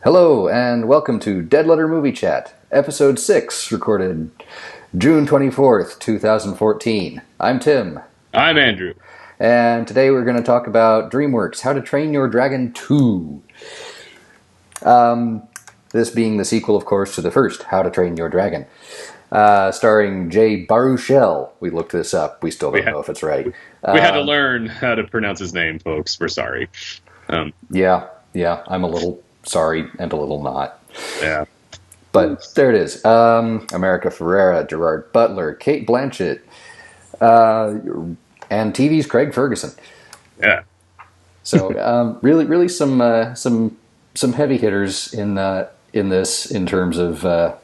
Hello, and welcome to Dead Letter Movie Chat, Episode 6, recorded June 24th, 2014. I'm Tim. I'm Andrew. And today we're going to talk about DreamWorks' How to Train Your Dragon 2. This being the sequel, of course, to the first How to Train Your Dragon. Starring Jay Baruchel. We looked this up. We still don't know if it's right. We had to learn how to pronounce his name, folks. We're sorry. Yeah, I'm a little sorry and a little not. Yeah. But there it is. America Ferrera, Gerard Butler, Cate Blanchett, and TV's Craig Ferguson. Yeah. So really some heavy hitters in this in terms of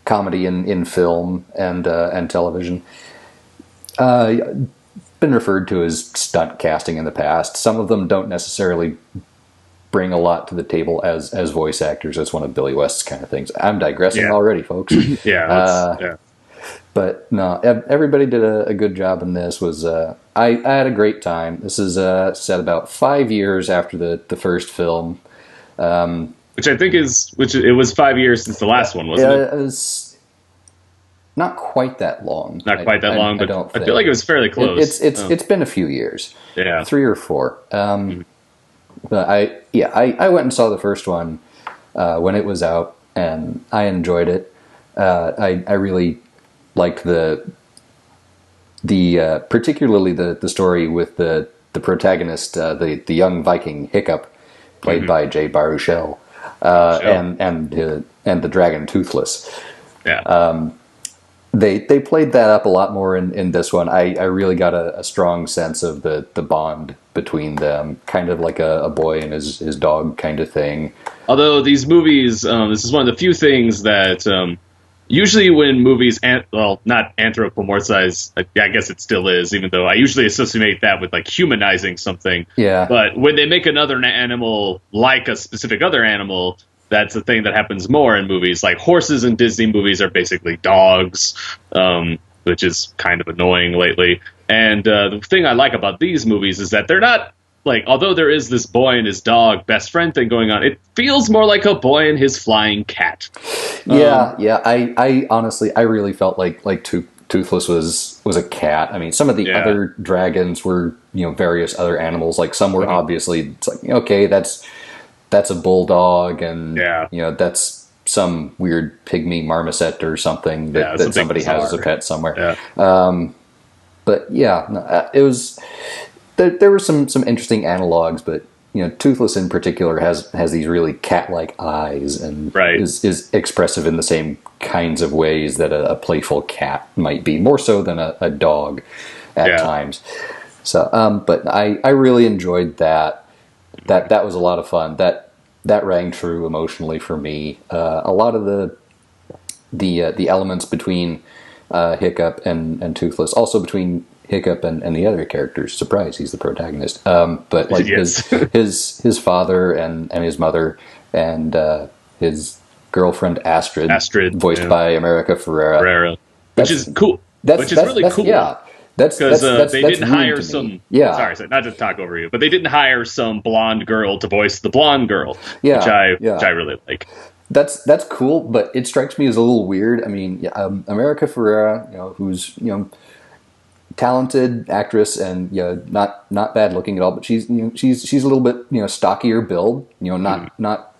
comedy in film and television. Been referred to as stunt casting in the past. Some of them don't necessarily bring a lot to the table as voice actors. That's one of Billy West's kind of things. I'm digressing already, folks. Yeah. But no, everybody did a good job in this. I had a great time. This is set about 5 years after the first film. Which I think it was 5 years since the last one, wasn't it? It was not quite that long. Not quite that long, but I feel like it was fairly close. It's been a few years. Yeah. 3 or 4. But I went and saw the first one when it was out, and I enjoyed it. I really liked particularly the story with the protagonist, the young Viking Hiccup, played by Jay Baruchel, and the dragon Toothless. Yeah. They played that up a lot more in this one. I really got a strong sense of the bond between them, kind of like a boy and his dog kind of thing. Although these movies, this is one of the few things that usually when movies, not anthropomorphize, I guess it still is, even though I usually associate that with like humanizing something. Yeah. But when they make another animal like a specific other animal, that's a thing that happens more in movies. Like horses in Disney movies are basically dogs, which is kind of annoying lately. And the thing I like about these movies is that they're not, like, although there is this boy and his dog best friend thing going on, it feels more like a boy and his flying cat. I honestly, I really felt like Toothless was a cat. I mean, some of the other dragons were, various other animals. Like some were obviously, it's like, okay, that's a bulldog, and that's some weird pygmy marmoset or something that somebody has as a pet somewhere. Yeah. But it was. There were some interesting analogs, but Toothless in particular has these really cat-like eyes and is expressive in the same kinds of ways that a playful cat might be, more so than a dog at times. So, but I really enjoyed that. That was a lot of fun. That rang true emotionally for me. A lot of the elements between Hiccup and Toothless, also between Hiccup and the other characters. Surprise, he's the protagonist. But like his father and his mother and his girlfriend Astrid voiced by America Ferrera, which is cool. Which is really cool. Yeah. Because they didn't hire some. Sorry, not to talk over you, but they didn't hire some blonde girl to voice the blonde girl, which I really like. That's cool, but it strikes me as a little weird. I mean, America Ferrera, who's talented actress and not bad looking at all, but she's a little bit stockier build, not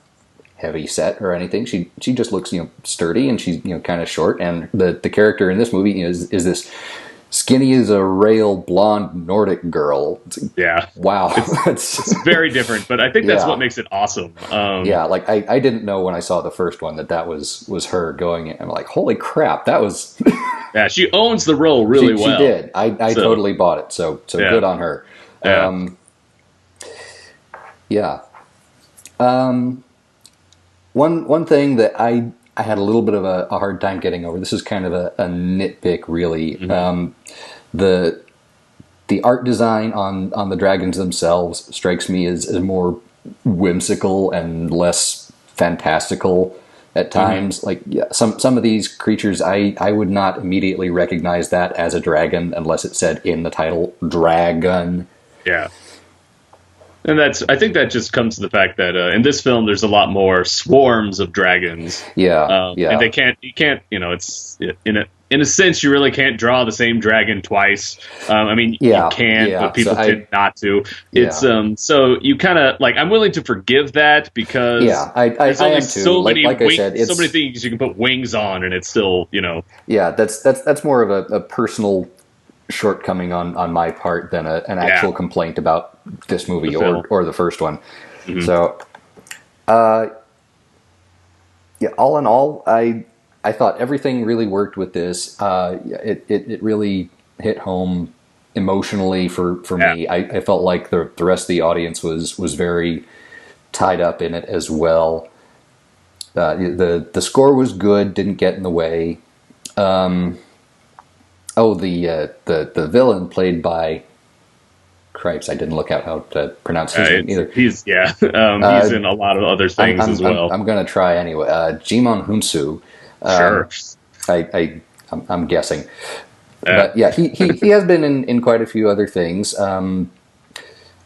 heavy set or anything. She just looks sturdy, and she's kind of short. And the character in this movie is this skinny as a rail blonde Nordic girl. Wow. It's very different, but I think that's what makes it awesome. Like I didn't know when I saw the first one that was her going in. I'm like, holy crap, that was... Yeah, she owns the role really well. She did. I totally bought it, so good on her. One thing that I had a little bit of a hard time getting over. This is kind of a nitpick, really. The art design on the dragons themselves strikes me as more whimsical and less fantastical at times. Like some of these creatures, I would not immediately recognize that as a dragon unless it said in the title dragon. Yeah. And I think that just comes to the fact that in this film there's a lot more swarms of dragons. Yeah, And you can't, it's in a sense you really can't draw the same dragon twice. I mean, you can, but people tend not to. It's so you kind of like, I'm willing to forgive that because there's only so many so many things you can put wings on, and it's still, Yeah, that's more of a personal shortcoming on my part than an actual complaint about this movie or the first one. Mm-hmm. So, all in all, I thought everything really worked with this. It really hit home emotionally for me. I felt like the rest of the audience was very tied up in it as well. The score was good, didn't get in the way. The villain played by Cripes. I didn't look out how to pronounce his name either. He's in a lot of other things as well. I'm going to try anyway. Jimon Hunsu. Sure. I'm guessing. But yeah, he has been in quite a few other things.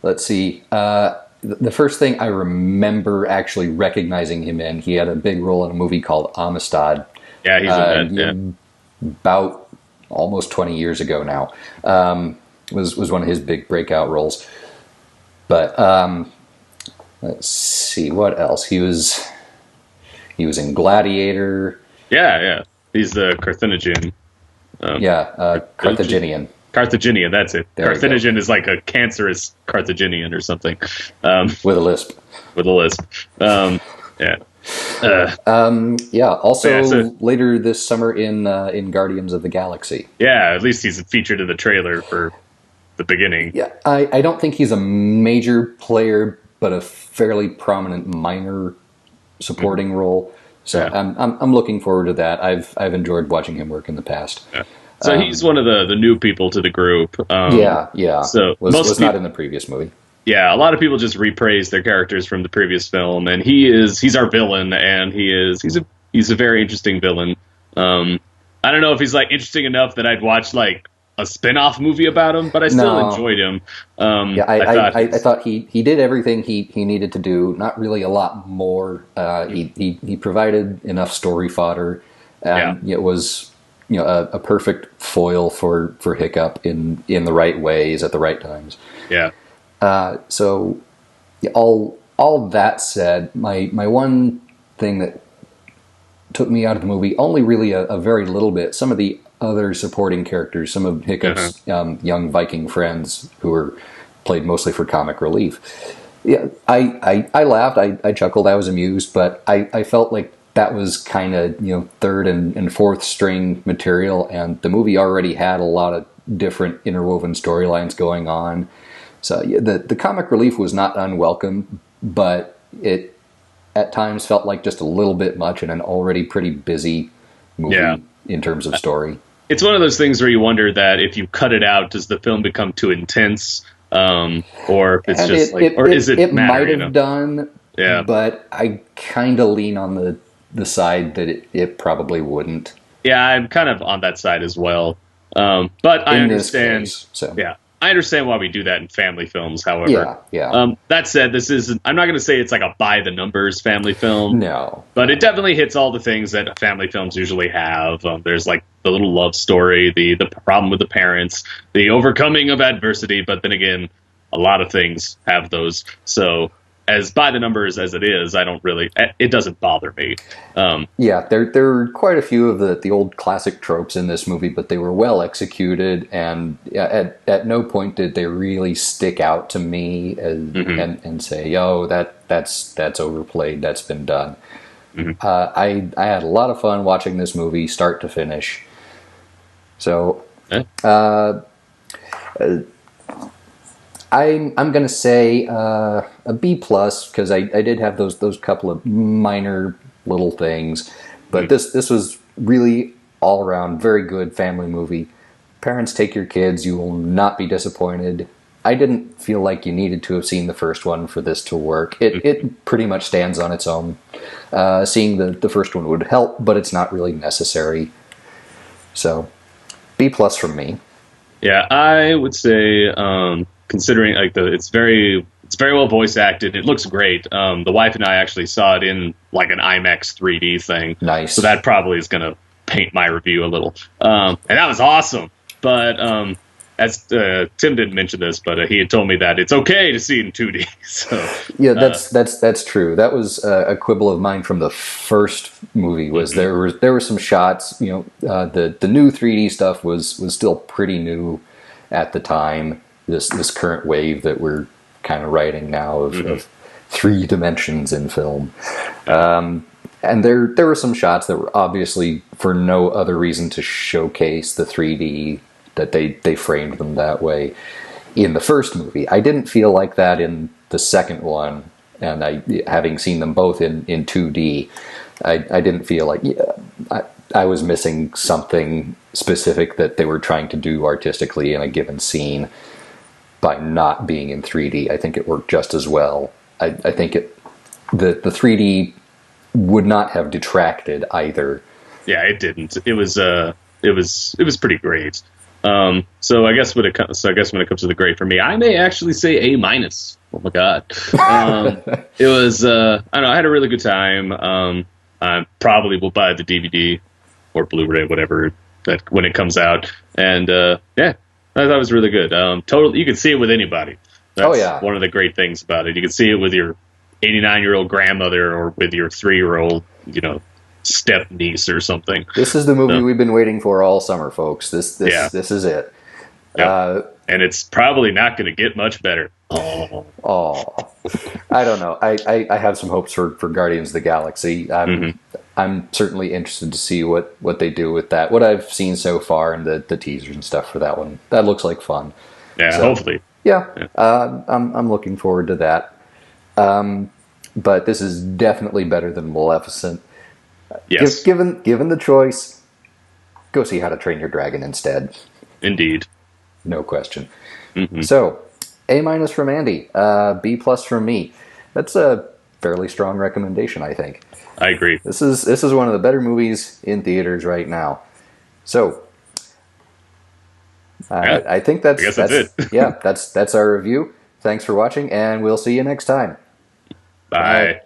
Let's see. The first thing I remember actually recognizing him in, he had a big role in a movie called Amistad. Yeah, he's in that. About almost 20 years ago now. Was one of his big breakout roles. But let's see what else. He was in Gladiator. Yeah. He's the Carthaginian. Carthaginian. Carthaginian, that's it. There Carthaginian is like a cancerous Carthaginian or something. With a lisp. Also, later this summer in Guardians of the Galaxy. Yeah, at least he's featured in the trailer for the beginning. Yeah, I don't think he's a major player, but a fairly prominent minor supporting role. So I'm looking forward to that. I've enjoyed watching him work in the past. Yeah. So he's one of the new people to the group. So was not in the previous movie. Yeah, a lot of people just repraise their characters from the previous film, and he's our villain, and he's a very interesting villain. I don't know if he's like interesting enough that I'd watch like a spin-off movie about him, but I still enjoyed him. I thought he did everything he needed to do. Not really a lot more. He provided enough story fodder, and it was a perfect foil for Hiccup in the right ways at the right times. Yeah. All that said, my one thing that took me out of the movie, only really a very little bit, some of the other supporting characters, some of Hiccup's young Viking friends who were played mostly for comic relief. Yeah, I laughed, I chuckled, I was amused, but I felt like that was kind of third and fourth string material, and the movie already had a lot of different interwoven storylines going on. So the comic relief was not unwelcome, but it at times felt like just a little bit much in an already pretty busy movie in terms of story. It's one of those things where you wonder that if you cut it out, does the film become too intense, or if it's just is it? It might have done, yeah. But I kind of lean on the side that it probably wouldn't. Yeah, I'm kind of on that side as well. But I understand. I understand why we do that in family films, however. That said, I'm not going to say it's like a by-the-numbers family film. No. But it definitely hits all the things that family films usually have. There's like the little love story, the problem with the parents, the overcoming of adversity, but then again, a lot of things have those. So as by the numbers as it is, it doesn't bother me. There are quite a few of the old classic tropes in this movie, but they were well executed, and at no point did they really stick out to me and say, "Oh, that's overplayed. That's been done." Mm-hmm. I had a lot of fun watching this movie, start to finish. So. I'm going to say a B plus because I did have those couple of minor little things, but this was really all around very good family movie. Parents, take your kids; you will not be disappointed. I didn't feel like you needed to have seen the first one for this to work. It pretty much stands on its own. Seeing the first one would help, but it's not really necessary. So B plus from me. Yeah, I would say. Considering like it's It's very well voice acted. It looks great. The wife and I actually saw it in like an IMAX 3D thing. Nice. So that probably is going to paint my review a little. And that was awesome. But as Tim didn't mention this, but he had told me that it's okay to see it in 2D. So yeah, that's true. That was a quibble of mine from the first movie. Was there were some shots. You know, the new 3D stuff was still pretty new at the time. This current wave that we're kind of riding now of 3 dimensions in film. And there were some shots that were obviously for no other reason to showcase the 3D, that they framed them that way in the first movie. I didn't feel like that in the second one, and having seen them both in 2D, I didn't feel like I was missing something specific that they were trying to do artistically in a given scene by not being in 3D. I think it worked just as well. I think the 3D would not have detracted either. Yeah, it didn't. It was pretty great. So I guess when it comes to the grade for me, I may actually say A-. Oh my god. It was I don't know, I had a really good time. I probably will buy the DVD or Blu-ray, whatever, that when it comes out. And yeah, I thought it was really good. Totally, you can see it with anybody. That's one of the great things about it. You can see it with your 89-year-old grandmother or with your 3-year-old, step niece or something. This is the movie we've been waiting for all summer, folks. This is it. Yep. And it's probably not going to get much better. Oh, I don't know. I have some hopes for Guardians of the Galaxy. I'm certainly interested to see what they do with that. What I've seen so far and the teasers and stuff for that one, that looks like fun. Yeah, so, hopefully. Yeah. I'm looking forward to that. But this is definitely better than Maleficent. Yes. Given the choice, go see How to Train Your Dragon instead. Indeed. No question. So, A- from Andy, B+ from me. That's a fairly strong recommendation, I think. I agree. This is one of the better movies in theaters right now. So, I think that's it. Yeah, that's our review. Thanks for watching, and we'll see you next time. Bye.